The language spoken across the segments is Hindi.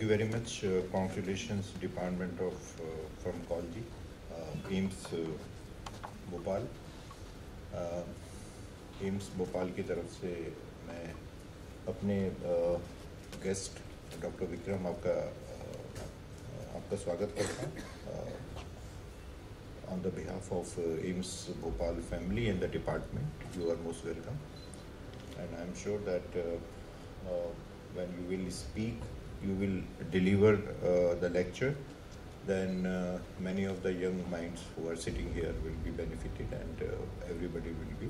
Thank you very much. Congratulations, Department of Pharmacology, AIIMS Bhopal. AIIMS Bhopal की तरफ से मैं अपने गेस्ट डॉक्टर विक्रम आपका स्वागत करता हूँ on the behalf of AIIMS Bhopal family and the department. You are most welcome, and I am sure that when you will speak, you will deliver the lecture, then many of the young minds who are sitting here will be benefited, and everybody will be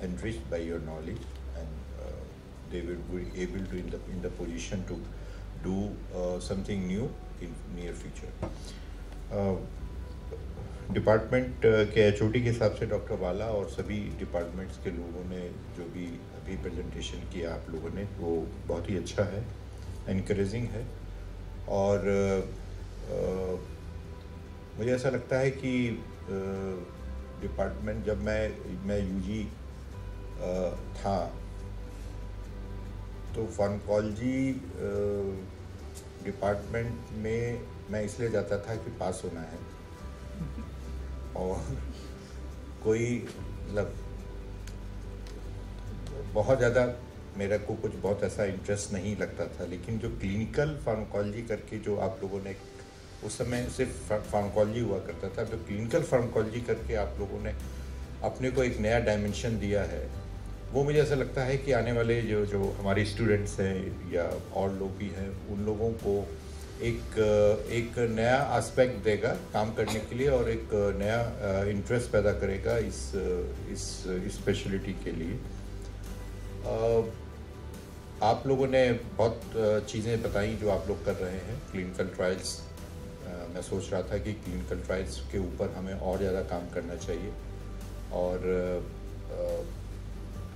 enriched by your knowledge, and they will be able to in the position to do something new in near future. Department के एचओडी के हिसाब से डॉक्टर वाला और सभी डिपार्टमेंट्स के लोगों ने जो भी अभी प्रेजेंटेशन किया आप लोगों ने, वो बहुत ही अच्छा है, एनकरेजिंग है। और मुझे ऐसा लगता है कि डिपार्टमेंट जब मैं यूजी था तो फार्माकोलॉजी डिपार्टमेंट में मैं इसलिए जाता था कि पास होना है, और कोई मतलब बहुत ज़्यादा मेरे को कुछ बहुत ऐसा इंटरेस्ट नहीं लगता था। लेकिन जो क्लिनिकल फार्माकोलॉजी करके जो आप लोगों ने, उस समय सिर्फ फार्माकोलॉजी हुआ करता था, जो क्लिनिकल फार्माकोलॉजी करके आप लोगों ने अपने को एक नया डायमेंशन दिया है, वो मुझे ऐसा लगता है कि आने वाले जो हमारे स्टूडेंट्स हैं या और लोग भी हैं, उन लोगों को एक नया एस्पेक्ट देगा काम करने के लिए, और एक नया इंटरेस्ट पैदा करेगा इस स्पेशलिटी के लिए। आप लोगों ने बहुत चीज़ें बताई जो आप लोग कर रहे हैं। क्लिनिकल ट्रायल्स, मैं सोच रहा था कि क्लिनिकल ट्रायल्स के ऊपर हमें और ज़्यादा काम करना चाहिए, और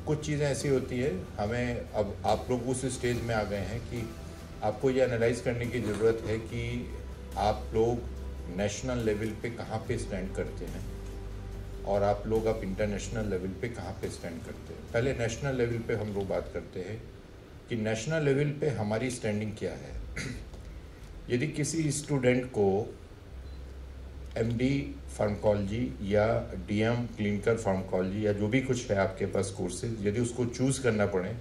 कुछ चीज़ें ऐसी होती है, हमें अब आप लोग उस स्टेज में आ गए हैं कि आपको ये एनालाइज करने की ज़रूरत है कि आप लोग नेशनल लेवल पे कहाँ पे स्टैंड करते हैं, और आप लोग अब इंटरनेशनल लेवल पे कहाँ पे स्टैंड करते हैं। पहले नेशनल लेवल पे हम लोग बात करते हैं कि नेशनल लेवल पे हमारी स्टैंडिंग क्या है। यदि किसी स्टूडेंट को एमडी फार्माकोलॉजी या डीएम क्लिनिकल फार्माकोलॉजी या जो भी कुछ है आपके पास कोर्सेज, यदि उसको चूज़ करना पड़े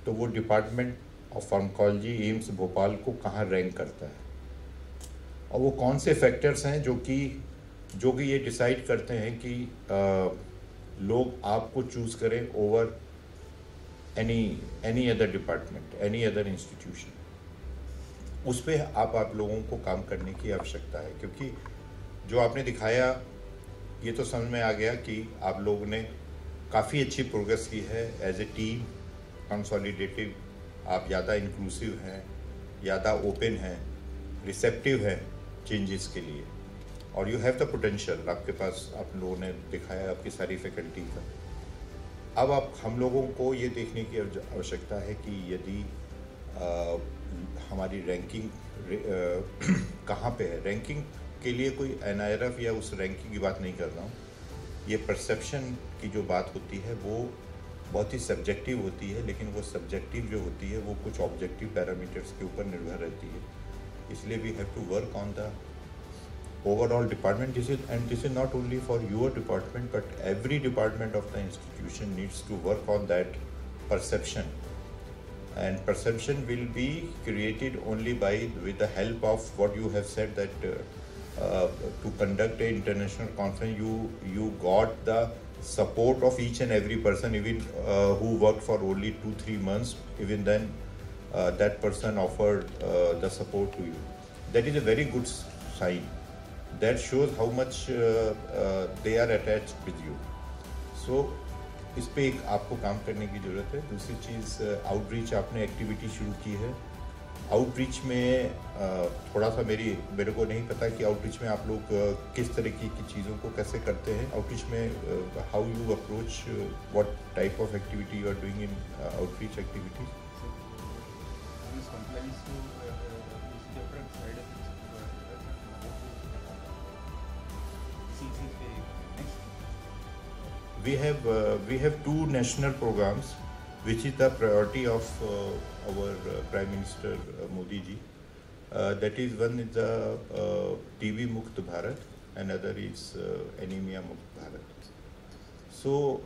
तो वो department of pharmacology AIIMS Bhopal को कहाँ रैंक करता है, और वो कौन से फैक्टर्स हैं जो कि ये डिसाइड करते हैं कि लोग आपको चूज़ करें over any other department, any other institution. उस पर आप लोगों को काम करने की आवश्यकता है, क्योंकि जो आपने दिखाया ये तो समझ में आ गया कि आप लोगों ने काफ़ी अच्छी प्रोग्रेस की है एज ए टीम, कंसोलिडेटिव। आप ज़्यादा इंक्लूसिव हैं, ज़्यादा ओपन हैं, रिसेप्टिव हैं चेंजेस के लिए, और यू हैव द पोटेंशियल। आपके पास आप लोगों ने दिखाया आपकी सारी फैकल्टी का। अब हम लोगों को ये देखने की आवश्यकता है कि यदि हमारी रैंकिंग कहाँ पे है। रैंकिंग के लिए कोई एनआईआरएफ या उस रैंकिंग की बात नहीं कर रहा हूँ, ये परसेप्शन की जो बात होती है वो बहुत ही सब्जेक्टिव होती है, लेकिन वो सब्जेक्टिव जो होती है वो कुछ ऑब्जेक्टिव पैरामीटर्स के ऊपर निर्भर रहती है। इसलिए we have to work on the overall department. This is not only for your department, but every department of the institution needs to work on that perception, and perception will be created only with the help of what you have said, that to conduct an international conference you got the support of each and every person, even who worked for only 2-3 months. Even then that person offered the support to you. That is a very good sign. That shows how much they are attached with you. So इस पे एक आपको काम करने की ज़रूरत है। दूसरी चीज़, आउटरीच आपने एक्टिविटी शुरू की है। आउटरीच में थोड़ा सा मेरे को नहीं पता कि आउटरीच में आप लोग किस तरीके की चीज़ों को कैसे करते हैं। आउटरीच में how you approach, what type of activity you are doing in outreach activities. We have two national programs which is the priority of our Prime Minister Modi ji. That is, one is the TB Mukt Bharat, another is Anemia Mukt Bharat. So,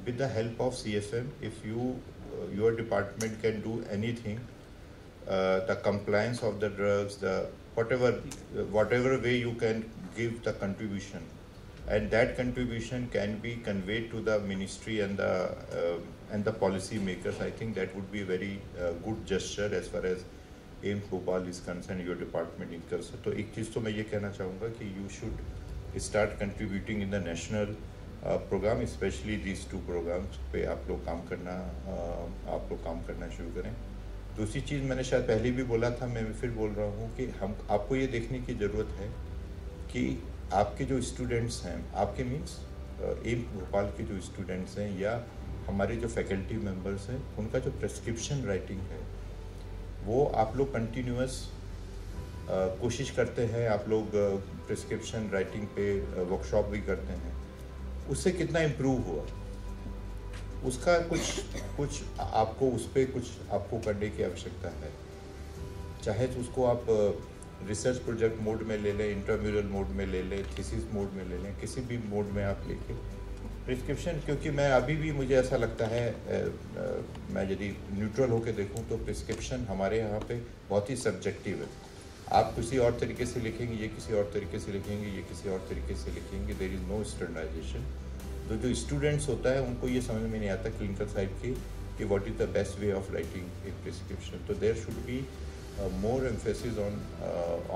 with the help of CFM, if your department can do anything, the compliance of the drugs, the whatever way you can give the contribution, and that contribution can be conveyed to the ministry and the policy makers, I think that would be a very good gesture as far as AIIMS Bhopal is concerned, your department is concerned. तो एक चीज़ तो मैं ये कहना चाहूँगा कि you should start contributing in the national program, especially these two programs पे आप लोग काम करना शुरू करें. दूसरी चीज़ मैंने शायद पहले भी बोला था, मैं फिर बोल रहा हूँ कि आपको ये देखने की ज़रूरत है कि आपके जो स्टूडेंट्स हैं, आपके मीन्स AIIMS भोपाल के जो स्टूडेंट्स हैं या हमारे जो फैकल्टी मेंबर्स हैं, उनका जो प्रिस्क्रिप्शन राइटिंग है वो आप लोग कंटिन्यूअस कोशिश करते हैं. आप लोग प्रिस्क्रिप्शन राइटिंग पे वर्कशॉप भी करते हैं. उससे कितना इम्प्रूव हुआ, उसका कुछ आपको उस पर कुछ आपको करने की आवश्यकता है. चाहे तो उसको आप रिसर्च प्रोजेक्ट मोड में ले लें, इंटरम्यूरल मोड में ले लें, थीसिस मोड में ले लें, किसी भी मोड में आप लेके प्रिस्क्रिप्शन. क्योंकि मैं अभी भी मुझे ऐसा लगता है, मैं यदि न्यूट्रल होकर देखूं तो प्रिस्क्रिप्शन हमारे यहाँ पे बहुत ही सब्जेक्टिव है. आप किसी और तरीके से लिखेंगे, ये किसी और तरीके से लिखेंगे, ये किसी और तरीके से लिखेंगे. There is no standardization. तो जो स्टूडेंट्स होता है उनको ये समझ में नहीं आता क्लिनिकल साइड की कि what is the best way of writing a prescription. तो there should be more emphasis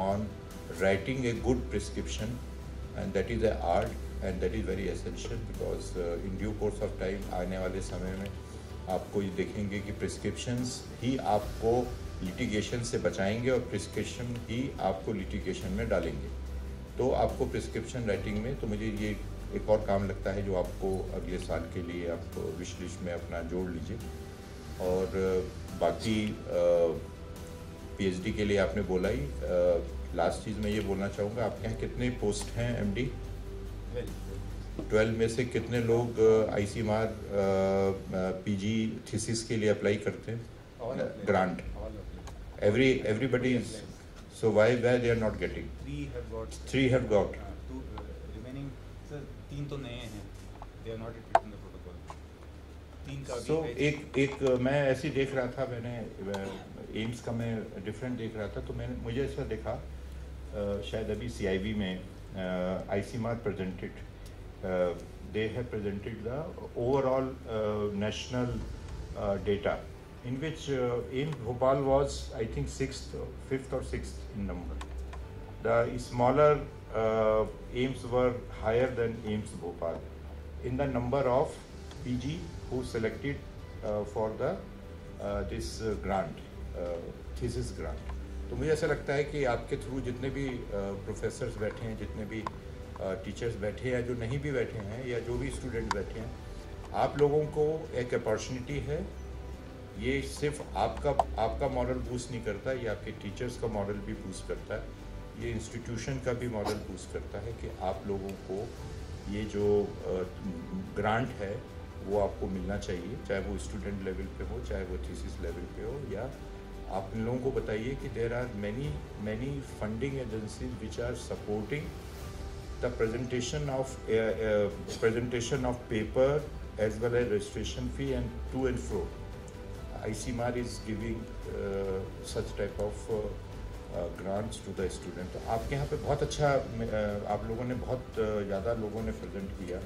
on writing a good prescription, and that is an art, and that is very essential because in due course of time आने वाले समय में आपको ये देखेंगे कि प्रिस्क्रिप्शंस ही आपको लिटिगेशन से बचाएंगे और प्रिस्क्रिप्शन ही आपको लिटिगेशन में डालेंगे. तो आपको प्रिस्क्रिप्शन राइटिंग में तो मुझे ये एक और काम लगता है जो आपको अगले साल के लिए आप विश लिस्ट में अपना जोड़ लीजिए. और बाकी PhD के लिए आपने बोला ही. लास्ट चीज़ मैं ये बोलना चाहूँगा, आपके यहाँ कितने पोस्ट हैं MD? 12 में से कितने लोग ICMR PG थीसिस के लिए अप्लाई करते हैं grant? Everybody is. So why they are not getting? 3 have got. 2 remaining. Sir, 3 तो नए हैं. They are not yet in the protocol. 3 का So एक मैं ऐसे देख रहा था, मैंने एम्स का मैं डिफरेंट देख रहा था, तो मुझे ऐसा देखा शायद अभी CIV में ICMR presented, they have presented the overall national data in which AIIMS Bhopal was, I think, 5th or 6th in number. The smaller AIIMS were higher than AIIMS Bhopal in the number of PG who selected for the this grant, thesis grant. तो मुझे ऐसा लगता है कि आपके थ्रू जितने भी प्रोफेसर्स बैठे हैं, जितने भी टीचर्स बैठे हैं, जो नहीं भी बैठे हैं या जो भी स्टूडेंट बैठे हैं, आप लोगों को एक अपॉर्चुनिटी है. ये सिर्फ आपका मॉडल बूस्ट नहीं करता, ये आपके टीचर्स का मॉडल भी बूस्ट करता है, ये इंस्टीट्यूशन का भी मॉडल बूस्ट करता है कि आप लोगों को ये जो ग्रांट है वो आपको मिलना चाहिए, चाहे वो स्टूडेंट लेवल पे हो, चाहे वो थीसिस लेवल पे हो. या आप इन लोगों को बताइए कि there are many funding agencies which are supporting the presentation of paper as well as registration fee and to and fro. ICMR is giving such type of grants to the student. तो आपके यहाँ पे बहुत अच्छा आप लोगों ने बहुत ज़्यादा लोगों ने प्रेजेंट किया.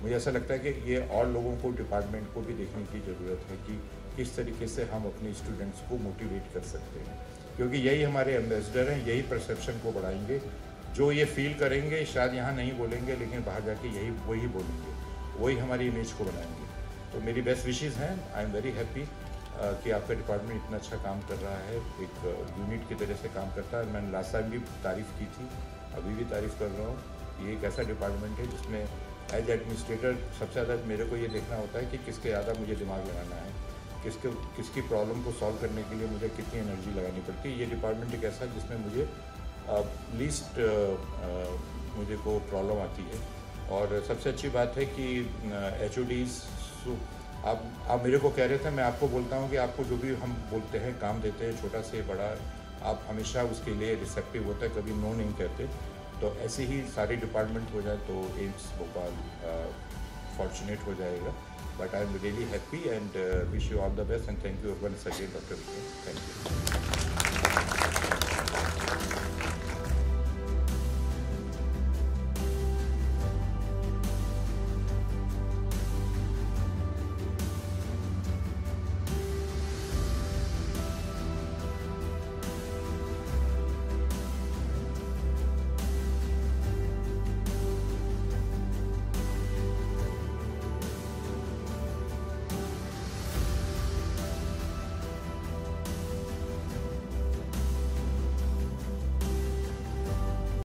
मुझे ऐसा लगता है कि ये और लोगों को, डिपार्टमेंट को भी देखने की ज़रूरत है कि किस तरीके से हम अपने स्टूडेंट्स को मोटिवेट कर सकते हैं, क्योंकि यही हमारे एम्बेसडर हैं, यही परसेप्शन को बढ़ाएंगे. जो ये फील करेंगे शायद यहाँ नहीं बोलेंगे, लेकिन बाहर जाके वही बोलेंगे, वही हमारी इमेज को बनाएंगे. तो मेरी बेस्ट विशेज़ हैं. आई एम वेरी हैप्पी कि आपका डिपार्टमेंट इतना अच्छा काम कर रहा है, एक यूनिट की तरह से काम करता है. मैंने लास्ट टाइम भी तारीफ़ की थी, अभी भी तारीफ़ कर रहा हूँ. ये एक ऐसा डिपार्टमेंट है जिसमें एज एडमिनिस्ट्रेटर सबसे ज़्यादा मेरे को ये देखना होता है कि किसके ज़्यादा मुझे दिमाग लगाना है, किसकी प्रॉब्लम को सॉल्व करने के लिए मुझे कितनी एनर्जी लगानी पड़ती है. ये डिपार्टमेंट एक ऐसा है जिसमें मुझे लीस्ट मुझे को प्रॉब्लम आती है. और सबसे अच्छी बात है कि HODs आप मेरे को कह रहे थे, मैं आपको बोलता हूँ कि आपको जो भी हम बोलते हैं, काम देते हैं, छोटा से बड़ा, आप हमेशा उसके लिए रिसेप्टिव होता है, कभी नो नहीं कहते। तो ऐसे ही सारे डिपार्टमेंट हो जाए तो एम्स भोपाल फॉर्चुनेट हो जाएगा। But I am really happy and wish you all the best and thank you once again doctor Vikram, thank you.